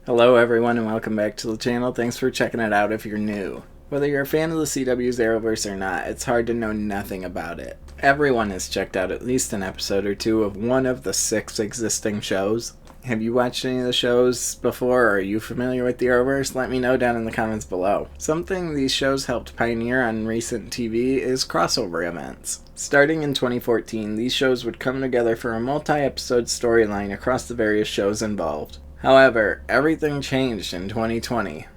Hello everyone and welcome back to the channel. Thanks for checking it out if you're new. Whether you're a fan of the CW's Arrowverse or not, it's hard to know nothing about it. Everyone has checked out at least an episode or two of one of the 6 existing shows. Have you watched any of the shows before, or are you familiar with the Arrowverse? Let me know down in the comments below. Something these shows helped pioneer on recent TV is crossover events. Starting in 2014, these shows would come together for a multi-episode storyline across the various shows involved. However, everything changed in 2020,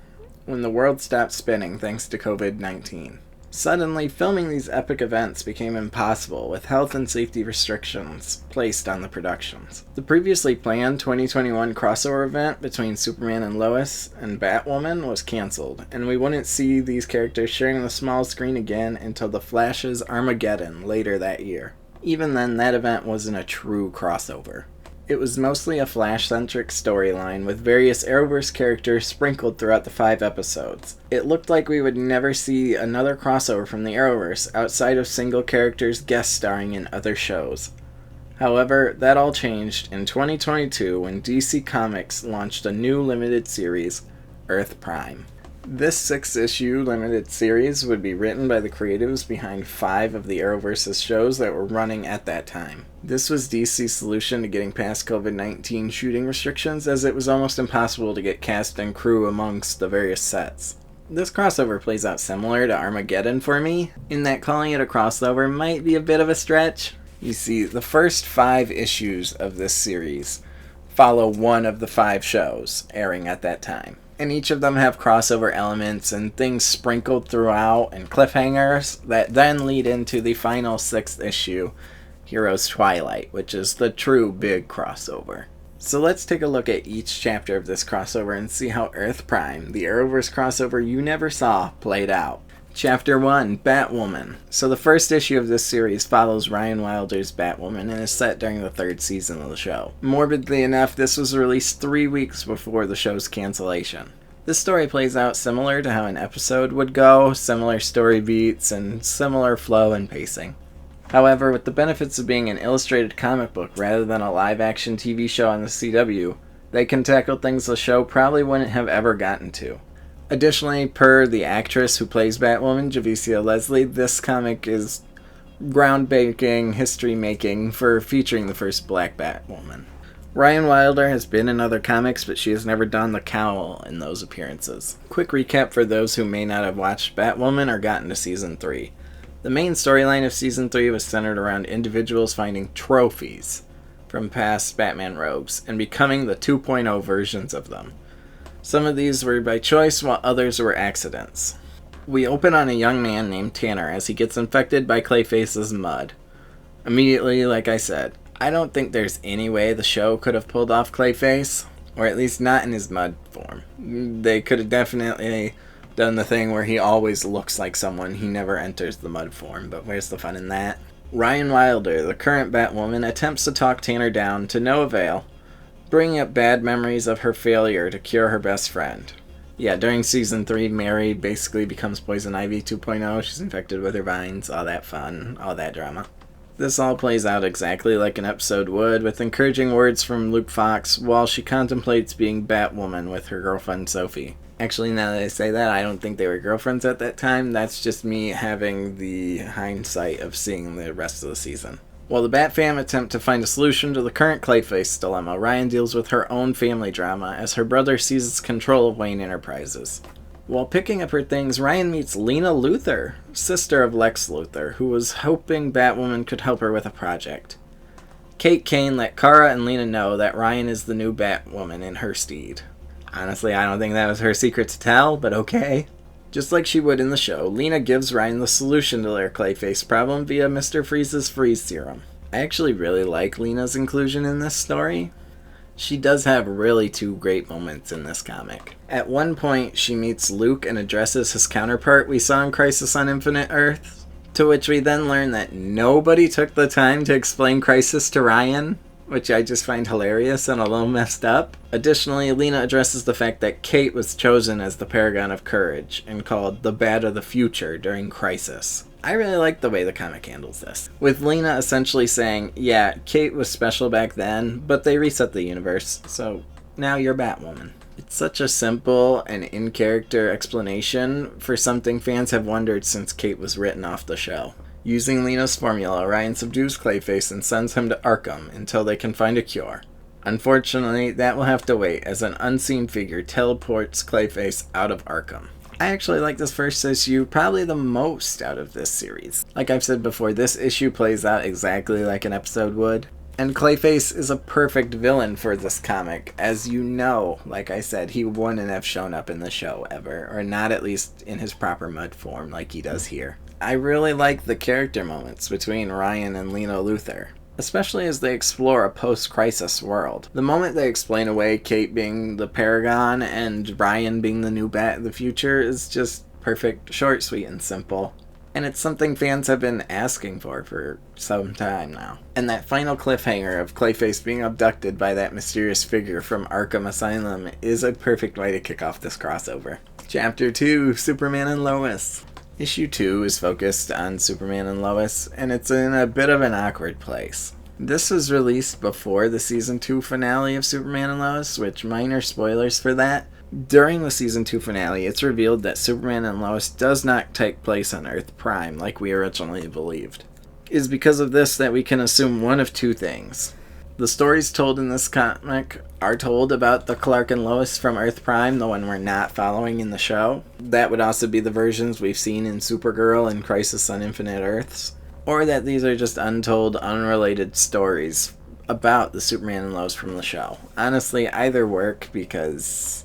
when the world stopped spinning thanks to COVID-19. Suddenly, filming these epic events became impossible, with health and safety restrictions placed on the productions. The previously planned 2021 crossover event between Superman and Lois and Batwoman was cancelled, and we wouldn't see these characters sharing the small screen again until The Flash's Armageddon later that year. Even then, that event wasn't a true crossover. It was mostly a Flash-centric storyline with various Arrowverse characters sprinkled throughout the 5 episodes. It looked like we would never see another crossover from the Arrowverse outside of single characters guest starring in other shows. However, that all changed in 2022 when DC Comics launched a new limited series, Earth Prime. This 6-issue limited series would be written by the creatives behind 5 of the Arrowverse's shows that were running at that time. This was DC's solution to getting past COVID-19 shooting restrictions, as it was almost impossible to get cast and crew amongst the various sets. This crossover plays out similar to Armageddon for me, in that calling it a crossover might be a bit of a stretch. You see, the first 5 issues of this series follow one of the 5 shows airing at that time. And each of them have crossover elements and things sprinkled throughout and cliffhangers that then lead into the final 6th issue, Heroes Twilight, which is the true big crossover. So let's take a look at each chapter of this crossover and see how Earth Prime, the Arrowverse crossover you never saw, played out. Chapter 1, Batwoman. So the first issue of this series follows Ryan Wilder's Batwoman and is set during the 3rd season of the show. Morbidly enough, this was released 3 weeks before the show's cancellation. This story plays out similar to how an episode would go, similar story beats, and similar flow and pacing. However, with the benefits of being an illustrated comic book rather than a live-action TV show on the CW, they can tackle things the show probably wouldn't have ever gotten to. Additionally, per the actress who plays Batwoman, Javicia Leslie, this comic is groundbreaking history-making for featuring the first black Batwoman. Ryan Wilder has been in other comics, but she has never donned the cowl in those appearances. Quick recap for those who may not have watched Batwoman or gotten to Season 3. The main storyline of Season 3 was centered around individuals finding trophies from past Batman rogues and becoming the 2.0 versions of them. Some of these were by choice, while others were accidents. We open on a young man named Tanner as he gets infected by Clayface's mud. Immediately, like I said, I don't think there's any way the show could have pulled off Clayface, or at least not in his mud form. They could have definitely done the thing where he always looks like someone, he never enters the mud form, but where's the fun in that? Ryan Wilder, the current Batwoman, attempts to talk Tanner down to no avail, bringing up bad memories of her failure to cure her best friend. Yeah, during Season 3, Mary basically becomes Poison Ivy 2.0. She's infected with her vines, all that fun, all that drama. This all plays out exactly like an episode would, with encouraging words from Luke Fox while she contemplates being Batwoman with her girlfriend Sophie. Actually, now that I say that, I don't think they were girlfriends at that time. That's just me having the hindsight of seeing the rest of the season. While the Bat Fam attempt to find a solution to the current Clayface dilemma, Ryan deals with her own family drama as her brother seizes control of Wayne Enterprises. While picking up her things, Ryan meets Lena Luthor, sister of Lex Luthor, who was hoping Batwoman could help her with a project. Kate Kane let Kara and Lena know that Ryan is the new Batwoman in her stead. Honestly, I don't think that was her secret to tell, but okay. Just like she would in the show, Lena gives Ryan the solution to their Clayface problem via Mr. Freeze's freeze serum. I actually really like Lena's inclusion in this story. She does have really 2 great moments in this comic. At one point, she meets Luke and addresses his counterpart we saw in Crisis on Infinite Earths, to which we then learn that nobody took the time to explain Crisis to Ryan, which I just find hilarious and a little messed up. Additionally, Lena addresses the fact that Kate was chosen as the Paragon of Courage and called the Bat of the Future during Crisis. I really like the way the comic handles this, with Lena essentially saying, yeah, Kate was special back then, but they reset the universe, so now you're Batwoman. It's such a simple and in-character explanation for something fans have wondered since Kate was written off the show. Using Lena's formula, Ryan subdues Clayface and sends him to Arkham until they can find a cure. Unfortunately, that will have to wait as an unseen figure teleports Clayface out of Arkham. I actually like this first issue probably the most out of this series. Like I've said before, this issue plays out exactly like an episode would. And Clayface is a perfect villain for this comic. As you know, like I said, he wouldn't have shown up in the show ever, or not at least in his proper mud form like he does here. I really like the character moments between Ryan and Lena Luthor, especially as they explore a post-crisis world. The moment they explain away Kate being the Paragon and Ryan being the new Bat of the future is just perfect, short, sweet, and simple. And it's something fans have been asking for some time now. And that final cliffhanger of Clayface being abducted by that mysterious figure from Arkham Asylum is a perfect way to kick off this crossover. Chapter 2, Superman and Lois. Issue 2 is focused on Superman and Lois, and it's in a bit of an awkward place. This was released before the Season 2 finale of Superman and Lois, which minor spoilers for that. During the Season 2 finale, it's revealed that Superman and Lois does not take place on Earth Prime like we originally believed. It is because of this that we can assume one of two things. The stories told in this comic are told about the Clark and Lois from Earth Prime, the one we're not following in the show. That would also be the versions we've seen in Supergirl and Crisis on Infinite Earths. Or that these are just untold, unrelated stories about the Superman and Lois from the show. Honestly, either work because,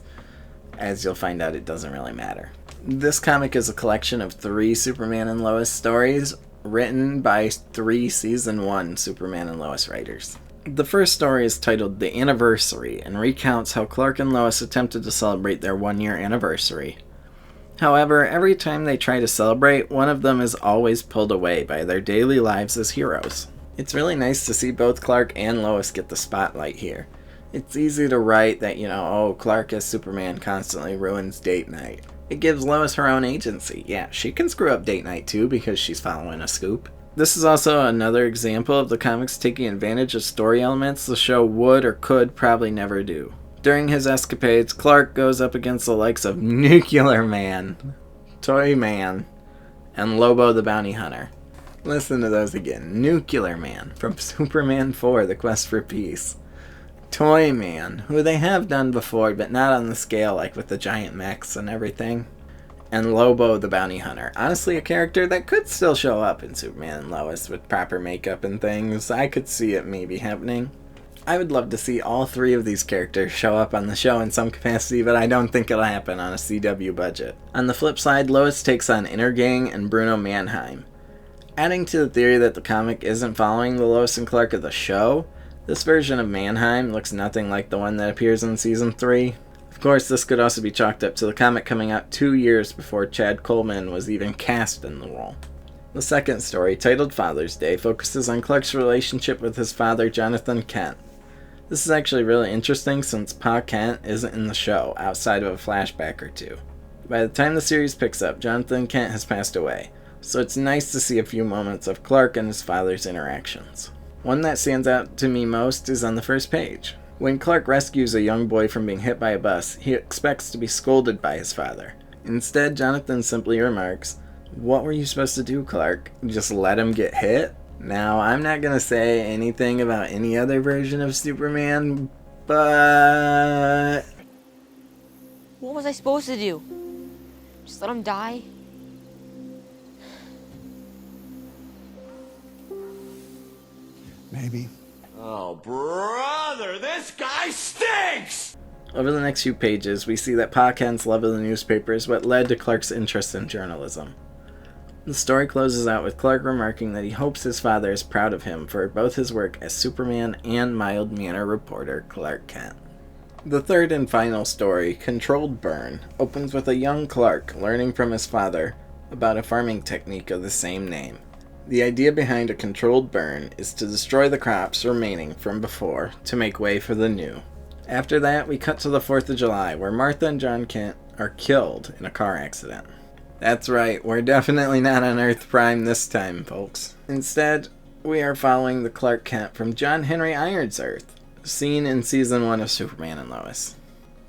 as you'll find out, it doesn't really matter. This comic is a collection of 3 Superman and Lois stories written by 3 Season 1 Superman and Lois writers. The first story is titled The Anniversary and recounts how Clark and Lois attempted to celebrate their 1-year anniversary. However, every time they try to celebrate, one of them is always pulled away by their daily lives as heroes. It's really nice to see both Clark and Lois get the spotlight here. It's easy to write that, Clark as Superman constantly ruins date night. It gives Lois her own agency. Yeah, she can screw up date night too because she's following a scoop. This is also another example of the comics taking advantage of story elements the show would or could probably never do. During his escapades, Clark goes up against the likes of Nuclear Man, Toy Man, and Lobo the Bounty Hunter. Listen to those again. Nuclear Man from Superman 4, The Quest for Peace. Toy Man, who they have done before, but not on the scale like with the giant mechs and everything. And Lobo the Bounty Hunter. Honestly, a character that could still show up in Superman and Lois with proper makeup and things. I could see it maybe happening. I would love to see all 3 of these characters show up on the show in some capacity, but I don't think it'll happen on a CW budget. On the flip side, Lois takes on Inner Gang and Bruno Mannheim. Adding to the theory that the comic isn't following the Lois and Clark of the show, this version of Mannheim looks nothing like the one that appears in Season 3. Of course, this could also be chalked up to the comic coming out 2 years before Chad Coleman was even cast in the role. The second story, titled Father's Day, focuses on Clark's relationship with his father, Jonathan Kent. This is actually really interesting since Pa Kent isn't in the show, outside of a flashback or 2. By the time the series picks up, Jonathan Kent has passed away, so it's nice to see a few moments of Clark and his father's interactions. One that stands out to me most is on the first page. When Clark rescues a young boy from being hit by a bus, he expects to be scolded by his father. Instead, Jonathan simply remarks, "What were you supposed to do, Clark? Just let him get hit?" Now, I'm not going to say anything about any other version of Superman, but... What was I supposed to do? Just let him die? Maybe. Oh, brother, this guy stinks! Over the next few pages, we see that Pa Kent's love of the newspaper is what led to Clark's interest in journalism. The story closes out with Clark remarking that he hopes his father is proud of him for both his work as Superman and mild-mannered reporter Clark Kent. The third and final story, Controlled Burn, opens with a young Clark learning from his father about a farming technique of the same name. The idea behind a controlled burn is to destroy the crops remaining from before to make way for the new. After that, we cut to the 4th of July, where Martha and John Kent are killed in a car accident. That's right, we're definitely not on Earth Prime this time, folks. Instead, we are following the Clark Kent from John Henry Irons' Earth, seen in Season 1 of Superman and Lois.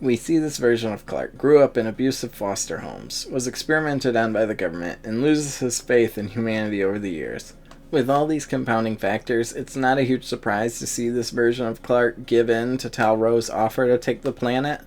We see this version of Clark grew up in abusive foster homes, was experimented on by the government, and loses his faith in humanity over the years. With all these compounding factors, it's not a huge surprise to see this version of Clark give in to Tal-Rho's offer to take the planet.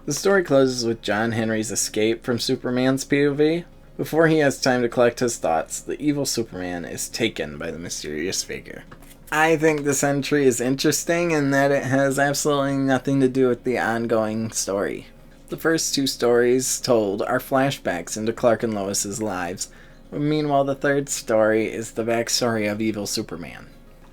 The story closes with John Henry's escape from Superman's POV. Before he has time to collect his thoughts, the evil Superman is taken by the mysterious figure. I think this entry is interesting in that it has absolutely nothing to do with the ongoing story. The first two stories told are flashbacks into Clark and Lois's lives. Meanwhile, the third story is the backstory of evil Superman.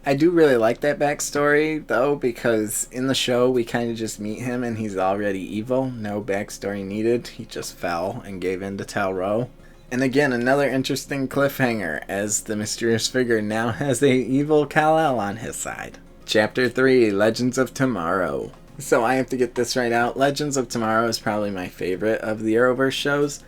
I do really like that backstory, though, because in the show we kind of just meet him and he's already evil. No backstory needed. He just fell and gave in to Tal-Rho. And again, another interesting cliffhanger, as the mysterious figure now has a evil Kal-El on his side. Chapter 3, Legends of Tomorrow. So I have to get this right out. Legends of Tomorrow is probably my favorite of the Arrowverse shows.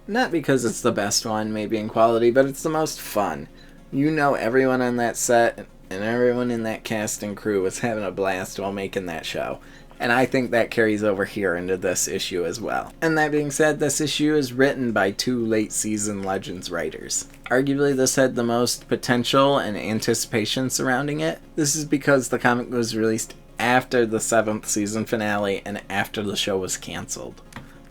Not because it's the best one, maybe in quality, but it's the most fun. You know everyone on that set and everyone in that cast and crew was having a blast while making that show. And I think that carries over here into this issue as well. And that being said, this issue is written by two late season Legends writers. Arguably this had the most potential and anticipation surrounding it. This is because the comic was released after the 7th season finale and after the show was cancelled.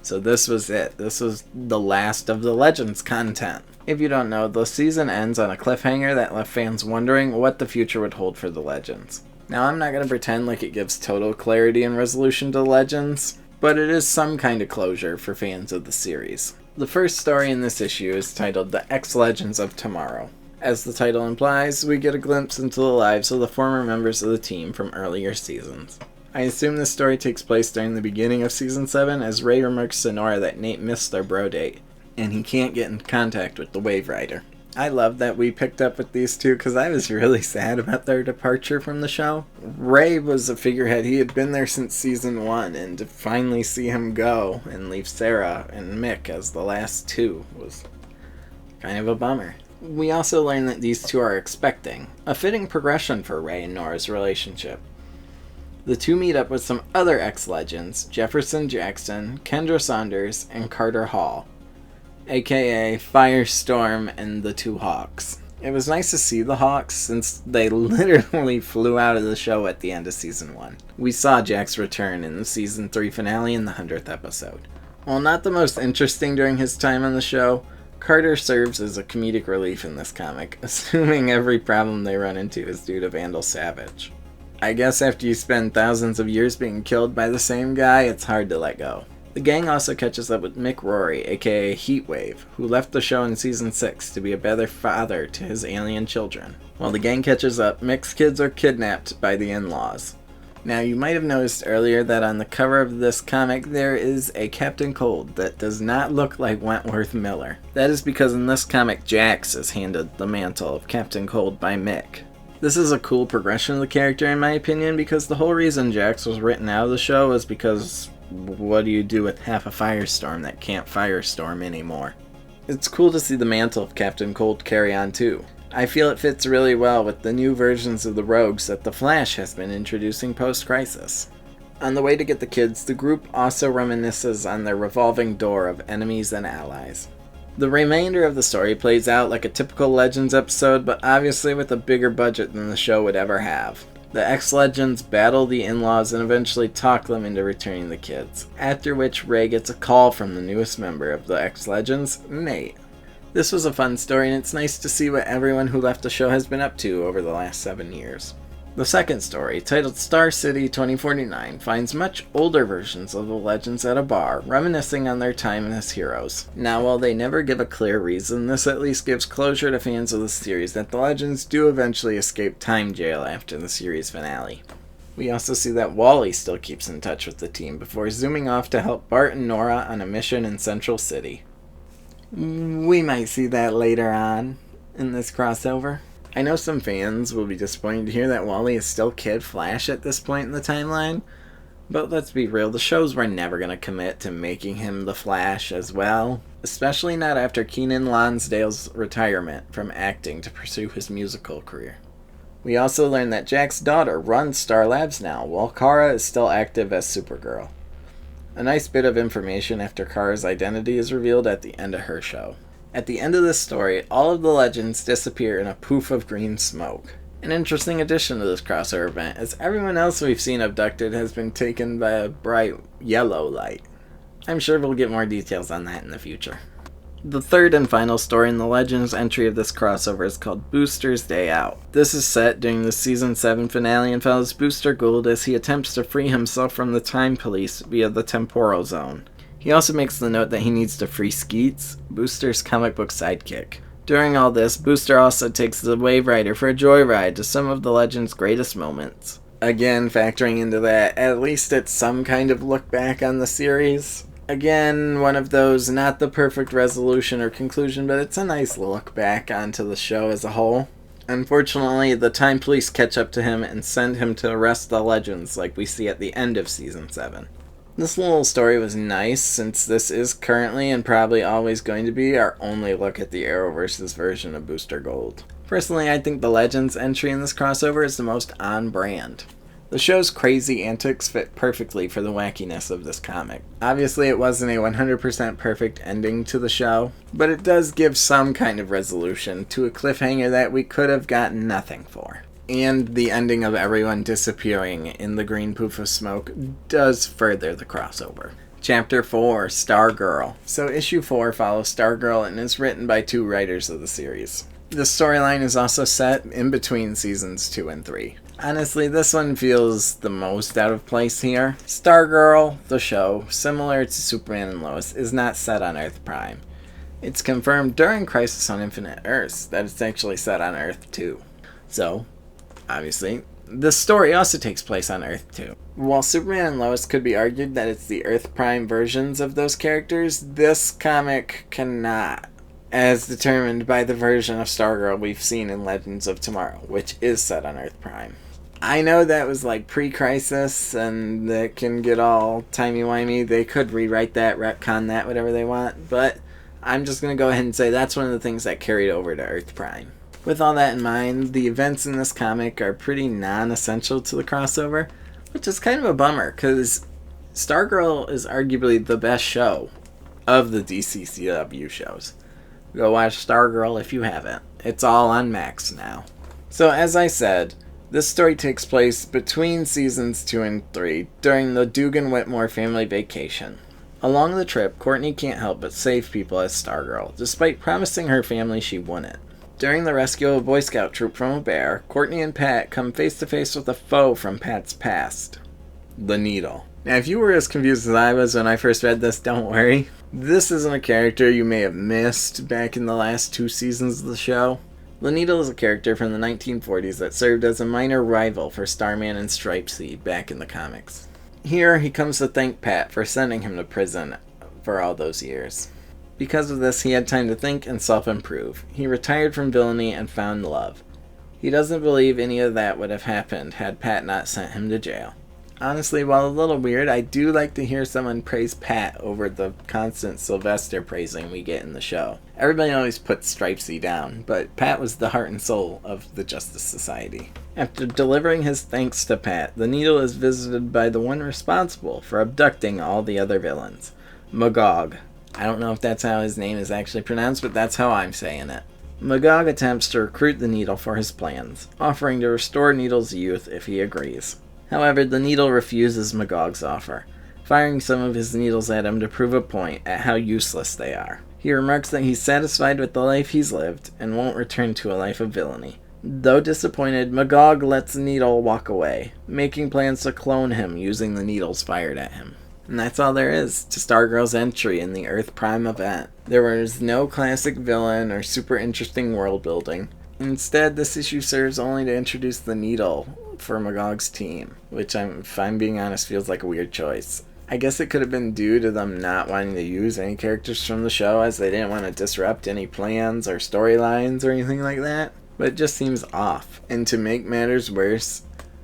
So this was it. This was the last of the Legends content. If you don't know, the season ends on a cliffhanger that left fans wondering what the future would hold for the Legends. Now, I'm not going to pretend like it gives total clarity and resolution to the Legends, but it is some kind of closure for fans of the series. The first story in this issue is titled The X-Legends of Tomorrow. As the title implies, we get a glimpse into the lives of the former members of the team from earlier seasons. I assume this story takes place during the beginning of Season 7, as Ray remarks to Nora that Nate missed their bro date, and he can't get in contact with the Wave Rider. I love that we picked up with these two because I was really sad about their departure from the show. Ray was a figurehead. He had been there since Season 1, and to finally see him go and leave Sarah and Mick as the last two was kind of a bummer. We also learn that these two are expecting, a fitting progression for Ray and Nora's relationship. The two meet up with some other ex-legends, Jefferson Jackson, Kendra Saunders, and Carter Hall, aka Firestorm and the Two Hawks. It was nice to see the Hawks since they literally flew out of the show at the end of Season 1. We saw Jack's return in the Season 3 finale in the 100th episode. While not the most interesting during his time on the show, Carter serves as a comedic relief in this comic, assuming every problem they run into is due to Vandal Savage. I guess after you spend thousands of years being killed by the same guy, it's hard to let go. The gang also catches up with Mick Rory, aka Heatwave, who left the show in Season 6 to be a better father to his alien children. While the gang catches up, Mick's kids are kidnapped by the in-laws. Now, you might have noticed earlier that on the cover of this comic there is a Captain Cold that does not look like Wentworth Miller. That is because in this comic Jax is handed the mantle of Captain Cold by Mick. This is a cool progression of the character in my opinion, because the whole reason Jax was written out of the show was because what do you do with half a Firestorm that can't Firestorm anymore? It's cool to see the mantle of Captain Cold carry on too. I feel it fits really well with the new versions of the Rogues that The Flash has been introducing post-Crisis. On the way to get the kids, the group also reminisces on their revolving door of enemies and allies. The remainder of the story plays out like a typical Legends episode, but obviously with a bigger budget than the show would ever have. The ex-Legends battle the in-laws and eventually talk them into returning the kids, after which Ray gets a call from the newest member of the ex-Legends, Nate. This was a fun story, and it's nice to see what everyone who left the show has been up to over the last 7 years. The second story, titled Star City 2049, finds much older versions of the Legends at a bar, reminiscing on their time as heroes. Now, while they never give a clear reason, this at least gives closure to fans of the series that the Legends do eventually escape time jail after the series finale. We also see that Wally still keeps in touch with the team before zooming off to help Bart and Nora on a mission in Central City. We might see that later on in this crossover. I know some fans will be disappointed to hear that Wally is still Kid Flash at this point in the timeline, but let's be real, the shows were never going to commit to making him the Flash as well, especially not after Keenan Lonsdale's retirement from acting to pursue his musical career. We also learn that Jack's daughter runs Star Labs now, while Kara is still active as Supergirl. A nice bit of information after Kara's identity is revealed at the end of her show. At the end of this story, all of the legends disappear in a poof of green smoke. An interesting addition to this crossover event is everyone else we've seen abducted has been taken by a bright yellow light. I'm sure we'll get more details on that in the future. The third and final story in the Legends entry of this crossover is called Booster's Day Out. This is set during the Season 7 finale and follows Booster Gold as he attempts to free himself from the Time Police via the Temporal Zone. He also makes the note that he needs to free Skeets, Booster's comic book sidekick. During all this, Booster also takes the Wave Rider for a joyride to some of the Legends' greatest moments. Again, factoring into that, at least it's some kind of look back on the series. Again, one of those, not the perfect resolution or conclusion, but it's a nice look back onto the show as a whole. Unfortunately, the Time Police catch up to him and send him to arrest the Legends like we see at the end of Season 7. This little story was nice, since this is currently and probably always going to be our only look at the Arrowverse's version of Booster Gold. Personally, I think the Legends entry in this crossover is the most on-brand. The show's crazy antics fit perfectly for the wackiness of this comic. Obviously, it wasn't a 100% perfect ending to the show, but it does give some kind of resolution to a cliffhanger that we could have gotten nothing for. And the ending of everyone disappearing in the green poof of smoke does further the crossover. Chapter 4, Stargirl. So issue 4 follows Stargirl and is written by 2 writers of the series. The storyline is also set in between seasons 2 and 3. Honestly, this one feels the most out of place here. Stargirl, the show, similar to Superman and Lois, is not set on Earth Prime. It's confirmed during Crisis on Infinite Earths that it's actually set on Earth 2. So, obviously, the story also takes place on Earth 2. While Superman and Lois could be argued that it's the Earth Prime versions of those characters, this comic cannot, as determined by the version of Stargirl we've seen in Legends of Tomorrow, which is set on Earth Prime. I know that was like pre-Crisis, and that can get all timey-wimey. They could rewrite that, retcon that, whatever they want, but I'm just going to go ahead and say that's one of the things that carried over to Earth Prime. With all that in mind, the events in this comic are pretty non-essential to the crossover, which is kind of a bummer, because Stargirl is arguably the best show of the DCCW shows. Go watch Stargirl if you haven't. It's all on Max now. So as I said, this story takes place between seasons 2 and 3 during the Dugan-Whitmore family vacation. Along the trip, Courtney can't help but save people as Stargirl, despite promising her family she wouldn't. During the rescue of a Boy Scout troop from a bear, Courtney and Pat come face to face with a foe from Pat's past, the Needle. Now, if you were as confused as I was when I first read this, don't worry. This isn't a character you may have missed back in the last 2 seasons of the show. The Needle is a character from the 1940s that served as a minor rival for Starman and Stripesy back in the comics. Here, he comes to thank Pat for sending him to prison for all those years. Because of this, he had time to think and self-improve. He retired from villainy and found love. He doesn't believe any of that would have happened had Pat not sent him to jail. Honestly, while a little weird, I do like to hear someone praise Pat over the constant Sylvester praising we get in the show. Everybody always puts Stripesy down, but Pat was the heart and soul of the Justice Society. After delivering his thanks to Pat, the Needle is visited by the one responsible for abducting all the other villains, Magog. I don't know if that's how his name is actually pronounced, but that's how I'm saying it. Magog attempts to recruit the Needle for his plans, offering to restore Needle's youth if he agrees. However, the Needle refuses Magog's offer, firing some of his needles at him to prove a point at how useless they are. He remarks that he's satisfied with the life he's lived and won't return to a life of villainy. Though disappointed, Magog lets the Needle walk away, making plans to clone him using the needles fired at him. And that's all there is to Stargirl's entry in the Earth Prime event. There was no classic villain or super interesting world building. Instead, this issue serves only to introduce the Needle for Magog's team, which, if I'm being honest, feels like a weird choice. I guess it could have been due to them not wanting to use any characters from the show, as they didn't want to disrupt any plans or storylines or anything like that, but it just seems off. And to make matters worse,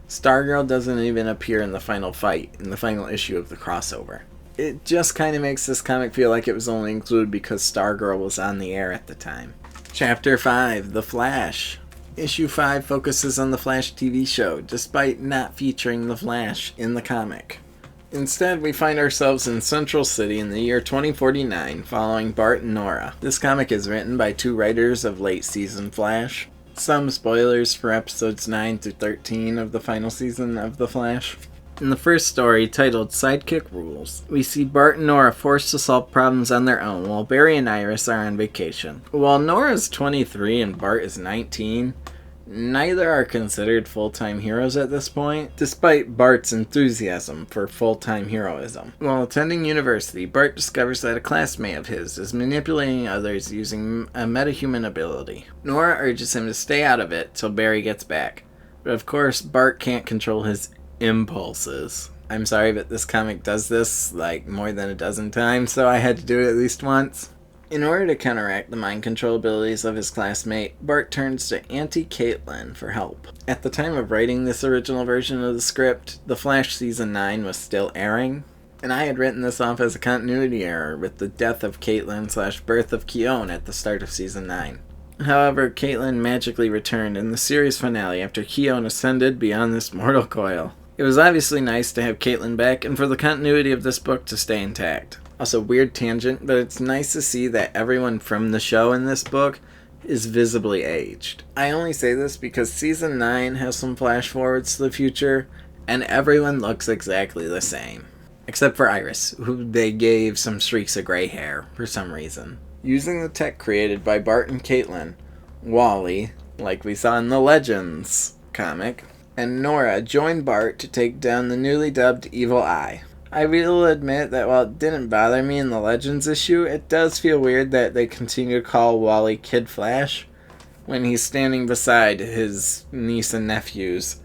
Stargirl doesn't even appear in the final fight, in the final issue of the crossover. It just kind of makes this comic feel like it was only included because Stargirl was on the air at the time. Chapter 5, The Flash. Issue 5 focuses on the Flash TV show, despite not featuring the Flash in the comic. Instead, we find ourselves in Central City in the year 2049, following Bart and Nora. This comic is written by two writers of late season Flash. Some spoilers for episodes 9 through 13 of the final season of The Flash. In the first story, titled Sidekick Rules, we see Bart and Nora forced to solve problems on their own while Barry and Iris are on vacation. While Nora is 23 and Bart is 19, neither are considered full-time heroes at this point, despite Bart's enthusiasm for full-time heroism. While attending university, Bart discovers that a classmate of his is manipulating others using a metahuman ability. Nora urges him to stay out of it till Barry gets back, but of course Bart can't control his impulses. I'm sorry, but this comic does this like more than a dozen times, so I had to do it at least once. In order to counteract the mind control abilities of his classmate, Bart turns to Auntie Caitlin for help. At the time of writing this original version of the script, The Flash Season 9 was still airing, and I had written this off as a continuity error with the death of Caitlin / birth of Keone at the start of Season 9. However, Caitlin magically returned in the series finale after Keone ascended beyond this mortal coil. It was obviously nice to have Caitlin back and for the continuity of this book to stay intact. Also, weird tangent, but it's nice to see that everyone from the show in this book is visibly aged. I only say this because Season 9 has some flash forwards to the future, and everyone looks exactly the same. Except for Iris, who they gave some streaks of gray hair for some reason. Using the tech created by Bart and Caitlin, Wally, like we saw in the Legends comic, and Nora joined Bart to take down the newly dubbed Evil Eye. I will admit that while it didn't bother me in the Legends issue, it does feel weird that they continue to call Wally Kid Flash when he's standing beside his niece and nephews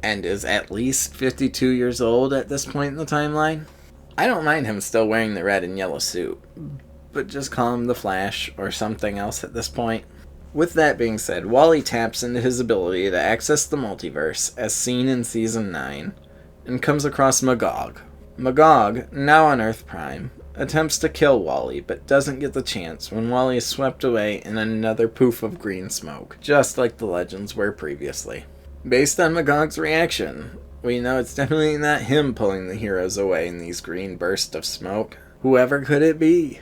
and is at least 52 years old at this point in the timeline. I don't mind him still wearing the red and yellow suit, but just call him the Flash or something else at this point. With that being said, Wally taps into his ability to access the multiverse, as seen in Season 9, and comes across Magog. Magog, now on Earth Prime, attempts to kill Wally, but doesn't get the chance when Wally is swept away in another poof of green smoke, just like the Legends were previously. Based on Magog's reaction, we know it's definitely not him pulling the heroes away in these green bursts of smoke. Whoever could it be?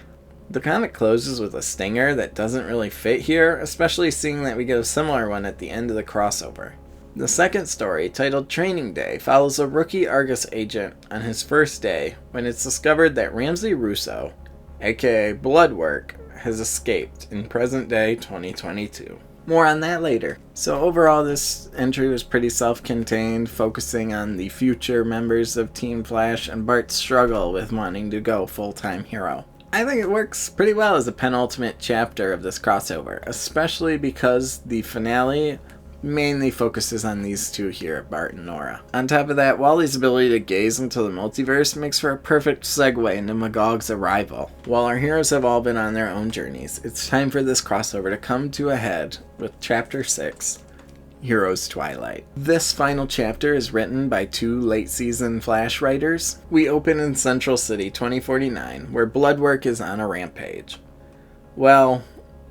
The comic closes with a stinger that doesn't really fit here, especially seeing that we get a similar one at the end of the crossover. The second story, titled Training Day, follows a rookie Argus agent on his first day when it's discovered that Ramsey Russo, aka Bloodwork, has escaped in present day 2022. More on that later. So overall, this entry was pretty self-contained, focusing on the future members of Team Flash and Bart's struggle with wanting to go full-time hero. I think it works pretty well as a penultimate chapter of this crossover, especially because the finale mainly focuses on these two here, Bart and Nora. On top of that, Wally's ability to gaze into the multiverse makes for a perfect segue into Magog's arrival. While our heroes have all been on their own journeys, it's time for this crossover to come to a head with Chapter 6, Heroes Twilight. This final chapter is written by two late-season Flash writers. We open in Central City 2049, where Bloodwork is on a rampage. Well,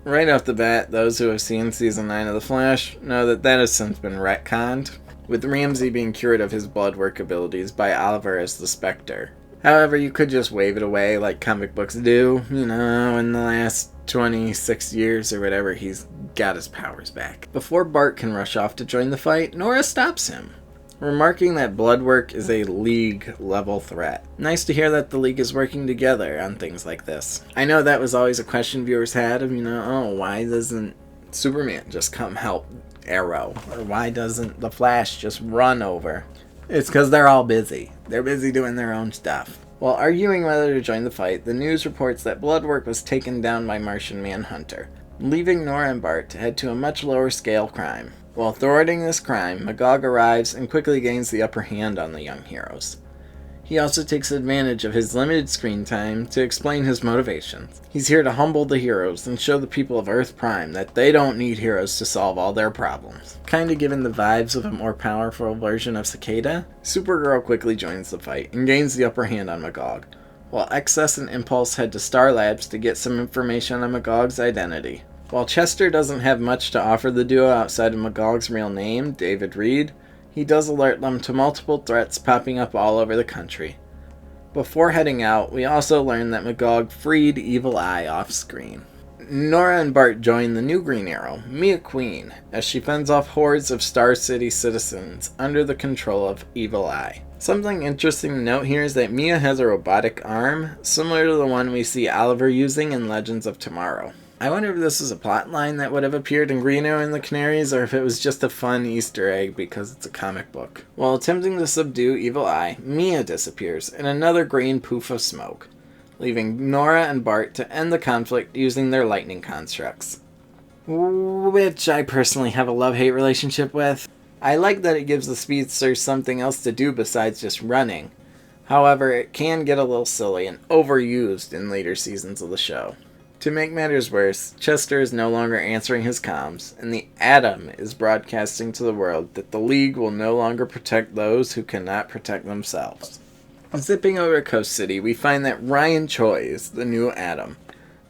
right off the bat, those who have seen Season 9 of The Flash know that that has since been retconned, with Ramsey being cured of his Bloodwork abilities by Oliver as the Spectre. However, you could just wave it away like comic books do, in the last 26 years or whatever, he's got his powers back. Before Bart can rush off to join the fight, Nora stops him, remarking that Bloodwork is a League-level threat. Nice to hear that the League is working together on things like this. I know that was always a question viewers had of, why doesn't Superman just come help Arrow? Or why doesn't the Flash just run over? It's because they're all busy. They're busy doing their own stuff. While arguing whether to join the fight, the news reports that Bloodwork was taken down by Martian Manhunter, leaving Nora and Bart to head to a much lower scale crime. While thwarting this crime, Magog arrives and quickly gains the upper hand on the young heroes. He also takes advantage of his limited screen time to explain his motivations. He's here to humble the heroes and show the people of Earth Prime that they don't need heroes to solve all their problems. Kinda given the vibes of a more powerful version of Cicada, Supergirl quickly joins the fight and gains the upper hand on Magog, while Excess and Impulse head to Star Labs to get some information on Magog's identity. While Chester doesn't have much to offer the duo outside of Magog's real name, David Reed, He does alert them to multiple threats popping up all over the country. Before heading out, we also learn that Magog freed Evil Eye off screen. Nora and Bart join the new Green Arrow, Mia Queen, as she fends off hordes of Star City citizens under the control of Evil Eye. Something interesting to note here is that Mia has a robotic arm, similar to the one we see Oliver using in Legends of Tomorrow. I wonder if this is a plot line that would have appeared in Green Arrow and the Canaries, or if it was just a fun Easter egg because it's a comic book. While attempting to subdue Evil Eye, Mia disappears in another green poof of smoke, leaving Nora and Bart to end the conflict using their lightning constructs, which I personally have a love-hate relationship with. I like that it gives the speedsters something else to do besides just running. However, it can get a little silly and overused in later seasons of the show. To make matters worse, Chester is no longer answering his comms, and the Atom is broadcasting to the world that the League will no longer protect those who cannot protect themselves. Zipping over to Coast City, we find that Ryan Choi is the new Atom,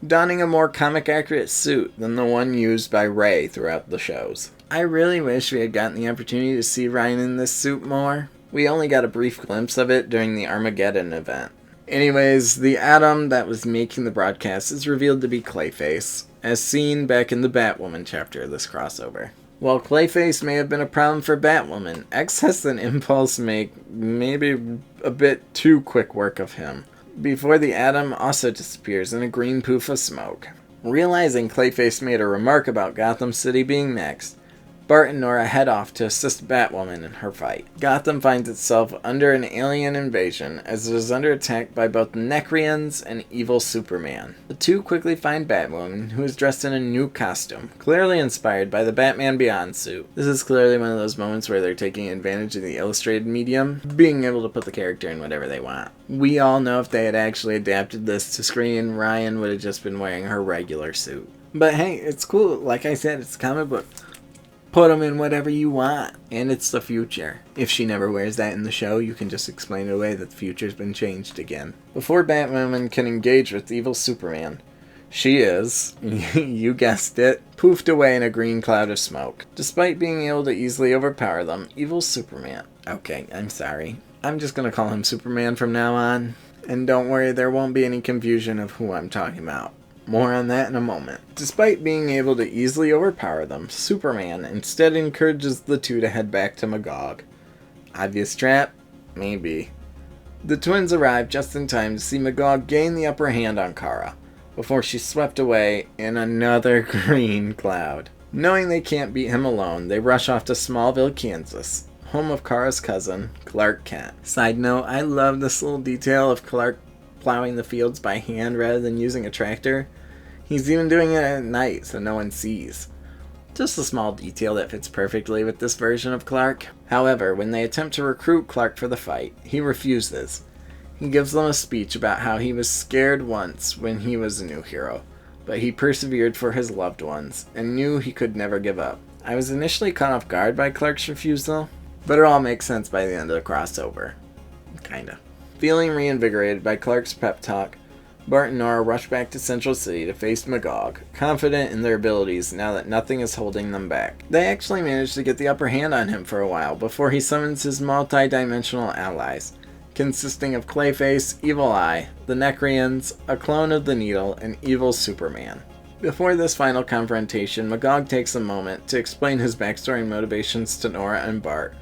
donning a more comic-accurate suit than the one used by Ray throughout the shows. I really wish we had gotten the opportunity to see Ryan in this suit more. We only got a brief glimpse of it during the Armageddon event. Anyways, the Atom that was making the broadcast is revealed to be Clayface, as seen back in the Batwoman chapter of this crossover. While Clayface may have been a problem for Batwoman, X has an impulse to make maybe a bit too quick work of him, before the Atom also disappears in a green poof of smoke. Realizing Clayface made a remark about Gotham City being next, Bart and Nora head off to assist Batwoman in her fight. Gotham finds itself under an alien invasion as it is under attack by both the Nekrians and evil Superman. The two quickly find Batwoman, who is dressed in a new costume, clearly inspired by the Batman Beyond suit. This is clearly one of those moments where they're taking advantage of the illustrated medium, being able to put the character in whatever they want. We all know if they had actually adapted this to screen, Ryan would have just been wearing her regular suit. But hey, it's cool. Like I said, it's a comic book. Put them in whatever you want. And it's the future. If she never wears that in the show, you can just explain it away that the future's been changed again. Before Batwoman can engage with evil Superman, she is, you guessed it, poofed away in a green cloud of smoke. Despite being able to easily overpower them, evil Superman... Okay, I'm sorry. I'm just gonna call him Superman from now on. And don't worry, there won't be any confusion of who I'm talking about. More on that in a moment. Despite being able to easily overpower them, Superman instead encourages the two to head back to Magog. Obvious trap? Maybe. The twins arrive just in time to see Magog gain the upper hand on Kara, before she's swept away in another green cloud. Knowing they can't beat him alone, they rush off to Smallville, Kansas, home of Kara's cousin, Clark Kent. Side note, I love this little detail of Clark plowing the fields by hand rather than using a tractor. He's even doing it at night so no one sees. Just a small detail that fits perfectly with this version of Clark. However, when they attempt to recruit Clark for the fight, he refuses. He gives them a speech about how he was scared once when he was a new hero, but he persevered for his loved ones and knew he could never give up. I was initially caught off guard by Clark's refusal, but it all makes sense by the end of the crossover. Kinda. Feeling reinvigorated by Clark's pep talk, Bart and Nora rush back to Central City to face Magog, confident in their abilities now that nothing is holding them back. They actually manage to get the upper hand on him for a while before he summons his multi-dimensional allies, consisting of Clayface, Evil Eye, the Nekrians, a clone of the Needle, and evil Superman. Before this final confrontation, Magog takes a moment to explain his backstory and motivations to Nora and Bart.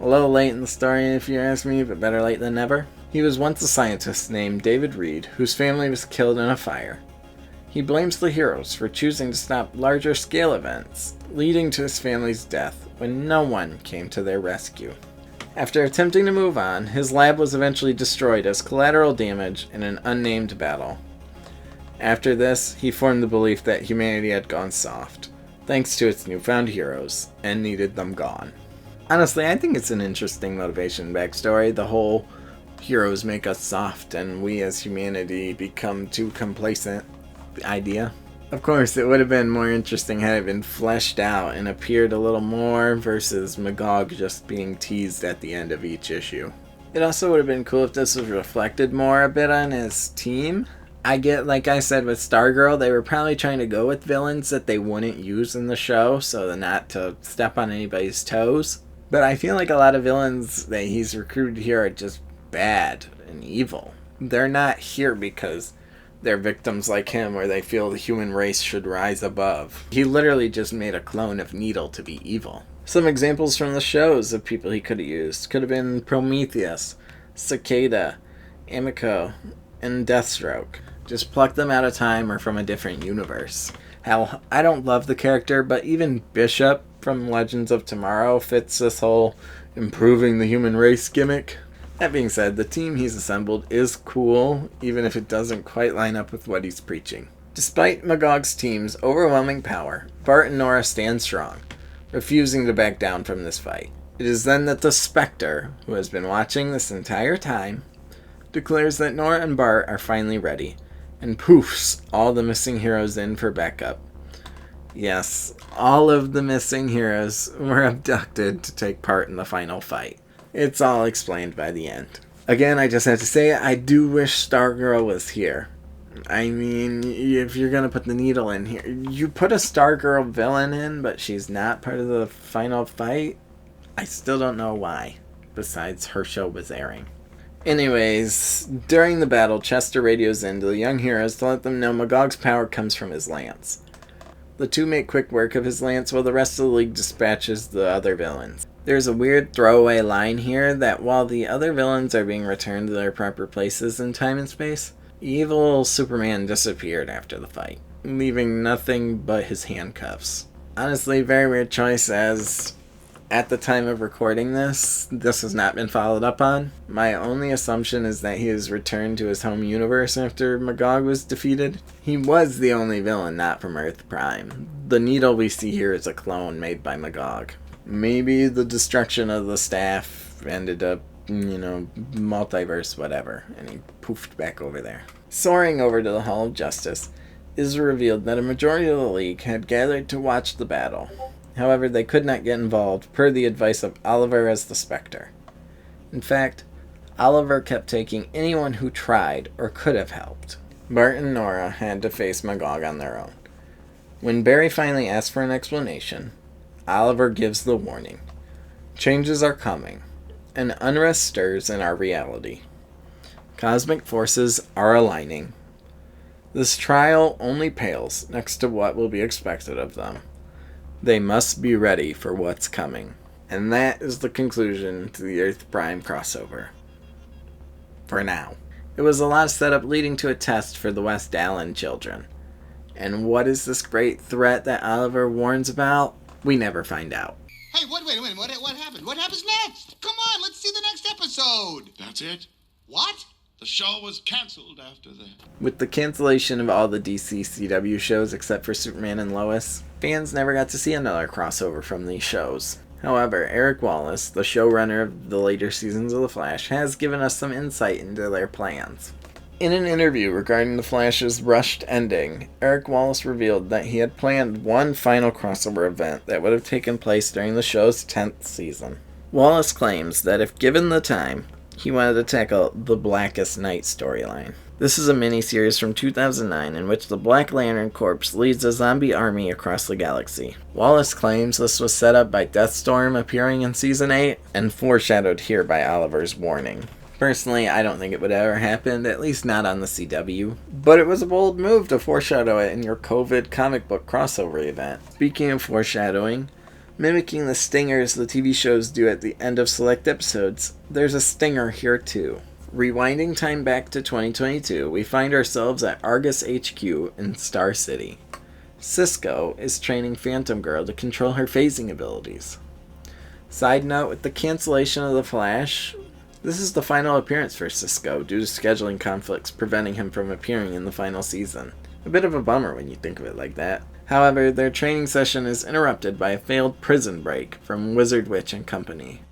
A little late in the story if you ask me, but better late than never. He was once a scientist named David Reed, whose family was killed in a fire. He blames the heroes for choosing to stop larger scale events, leading to his family's death when no one came to their rescue. After attempting to move on, his lab was eventually destroyed as collateral damage in an unnamed battle. After this, he formed the belief that humanity had gone soft, thanks to its newfound heroes, and needed them gone. Honestly, I think it's an interesting motivation backstory, the whole heroes make us soft and we as humanity become too complacent idea. Of course, it would have been more interesting had it been fleshed out and appeared a little more versus Magog just being teased at the end of each issue. It also would have been cool if this was reflected more a bit on his team. I get, like I said with Stargirl, they were probably trying to go with villains that they wouldn't use in the show so not to step on anybody's toes. But I feel like a lot of villains that he's recruited here are just bad and evil. They're not here because they're victims like him or they feel the human race should rise above. He literally just made a clone of Needle to be evil. Some examples from the shows of people he could have used could have been Prometheus, Cicada, Amico, and Deathstroke. Just pluck them out of time or from a different universe. Hell, I don't love the character, but even Bishop from Legends of Tomorrow fits this whole improving the human race gimmick. That being said, the team he's assembled is cool, even if it doesn't quite line up with what he's preaching. Despite Magog's team's overwhelming power, Bart and Nora stand strong, refusing to back down from this fight. It is then that the Spectre, who has been watching this entire time, declares that Nora and Bart are finally ready, and poofs all the missing heroes in for backup. Yes, all of the missing heroes were abducted to take part in the final fight. It's all explained by the end. Again, I just have to say, I do wish Stargirl was here. I mean, if you're going to put the Needle in here, you put a Stargirl villain in, but she's not part of the final fight? I still don't know why, besides her show was airing. Anyways, during the battle, Chester radios in to the young heroes to let them know Magog's power comes from his lance. The two make quick work of his lance while the rest of the League dispatches the other villains. There's a weird throwaway line here that while the other villains are being returned to their proper places in time and space, evil Superman disappeared after the fight, leaving nothing but his handcuffs. Honestly, very weird choice, as at the time of recording this has not been followed up on. My only assumption is that he has returned to his home universe after Magog was defeated. He was the only villain not from Earth Prime. The Needle we see here is a clone made by Magog. Maybe the destruction of the staff ended up, multiverse, whatever, and he poofed back over there. Soaring over to the Hall of Justice, it is revealed that a majority of the League had gathered to watch the battle. However, they could not get involved, per the advice of Oliver as the Spectre. In fact, Oliver kept taking anyone who tried or could have helped. Bart and Nora had to face Magog on their own. When Barry finally asks for an explanation, Oliver gives the warning. Changes are coming, and unrest stirs in our reality. Cosmic forces are aligning. This trial only pales next to what will be expected of them. They must be ready for what's coming. And that is the conclusion to the Earth Prime crossover. For now. It was a lot of setup leading to a test for the West Allen children. And what is this great threat that Oliver warns about? We never find out. Hey, wait a minute. What happened? What happens next? Come on, let's see the next episode. That's it. What? The show was cancelled after that. With the cancellation of all the DC CW shows except for Superman and Lois, fans never got to see another crossover from these shows. However, Eric Wallace, the showrunner of the later seasons of The Flash, has given us some insight into their plans. In an interview regarding The Flash's rushed ending, Eric Wallace revealed that he had planned one final crossover event that would have taken place during the show's 10th season. Wallace claims that if given the time, he wanted to tackle the Blackest Night storyline. This is a miniseries from 2009 in which the Black Lantern Corps leads a zombie army across the galaxy. Wallace claims this was set up by Deathstorm appearing in Season 8 and foreshadowed here by Oliver's warning. Personally, I don't think it would ever happen, at least not on the CW. But it was a bold move to foreshadow it in your COVID comic book crossover event. Speaking of foreshadowing, mimicking the stingers the TV shows do at the end of select episodes, there's a stinger here too. Rewinding time back to 2022, we find ourselves at Argus HQ in Star City. Cisco is training Phantom Girl to control her phasing abilities. Side note, with the cancellation of The Flash, this is the final appearance for Cisco due to scheduling conflicts preventing him from appearing in the final season. A bit of a bummer when you think of it like that. However, their training session is interrupted by a failed prison break from Wizard Witch and company.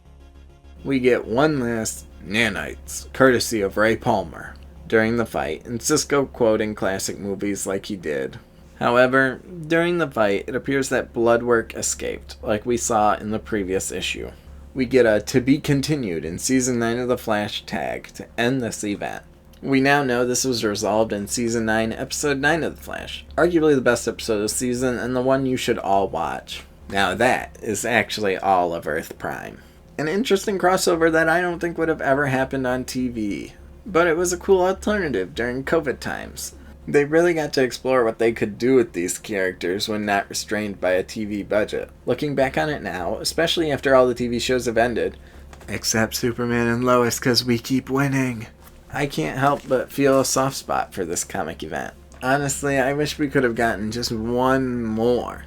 We get one last nanites, courtesy of Ray Palmer, during the fight, and Cisco quoting classic movies like he did. However, during the fight, it appears that Bloodwork escaped, like we saw in the previous issue. We get a "to be continued" in Season 9 of The Flash tag to end this event. We now know this was resolved in Season 9, Episode 9 of The Flash, arguably the best episode of the season and the one you should all watch. Now that is actually all of Earth Prime. An interesting crossover that I don't think would have ever happened on TV. But it was a cool alternative during COVID times. They really got to explore what they could do with these characters when not restrained by a TV budget. Looking back on it now, especially after all the TV shows have ended, except Superman and Lois, because we keep winning, I can't help but feel a soft spot for this comic event. Honestly, I wish we could have gotten just one more.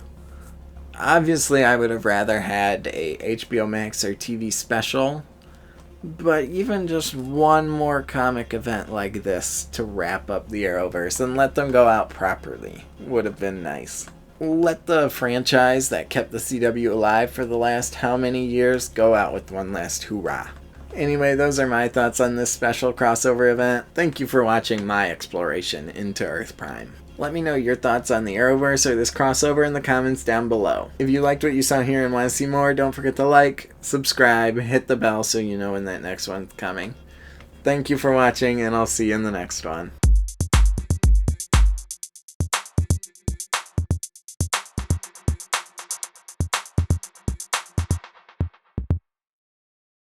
Obviously, I would have rather had a HBO Max or TV special, but even just one more comic event like this to wrap up the Arrowverse and let them go out properly would have been nice. Let the franchise that kept the CW alive for the last how many years go out with one last hoorah. Anyway, those are my thoughts on this special crossover event. Thank you for watching my exploration into Earth Prime. Let me know your thoughts on the Arrowverse or this crossover in the comments down below. If you liked what you saw here and want to see more, don't forget to like, subscribe, hit the bell so you know when that next one's coming. Thank you for watching, and I'll see you in the next one.